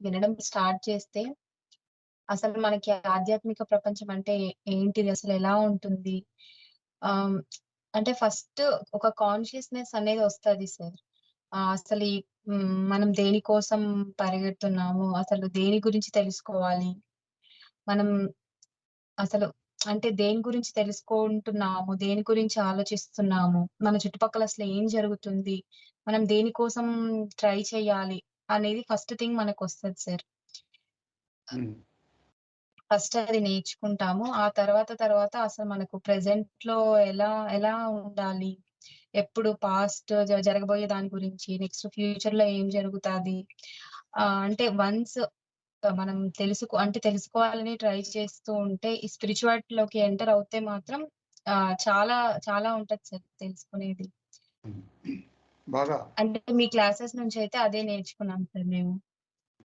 వినడం స్టార్ట్ చేస్తే అసలు మనకి ఆధ్యాత్మిక ప్రపంచం అంటే ఏంటిది? అసలెలా ఉంటుంది? ఆహ్, అంటే ఫస్ట్ ఒక కాన్షియస్‌నెస్ అనేది ఒస్తది సార్. అసలు మనం దేనికోసం పరిగెడుతున్నాము? అసలు దేని గురించి తెలుసుకోవాలి? మనం అసలు అంటే దేని గురించి తెలుసుకుంటున్నాము? దేని గురించి ఆలోచిస్తున్నాము? మన చుట్టుపక్కల అసలు ఏం జరుగుతుంది? మనం దేనికోసం ట్రై చేయాలి? అనేది ఫస్ట్ థింగ్ మనకొస్తది సార్. హ్మ్. ఫస్ట్ అది నేర్చుకుంటాము. ఆ తర్వాత అసలు మనకు ప్రెజెంట్‌లో ఎలా ఎలా ఉండాలి? ఎప్పుడు పాస్ట్ జరగబోయే దాని గురించి, నెక్స్ట్ ఫ్యూచర్‌లో ఏం జరుగుతాది? అంటే వన్స్ మనం అంటే తెలుసుకోవాలని ట్రై చేస్తూ ఉంటే, ఈ స్పిరిచువాలిటీలోకి ఎంటర్ అవుతే మాత్రం చాలా చాలా ఉంటది సార్ తెలుసుకునేది. హ్మ్. బాగా అంటే మీ క్లాసెస్ నుంచయితే అదే నేర్చుకున్నాం సార్ మేము.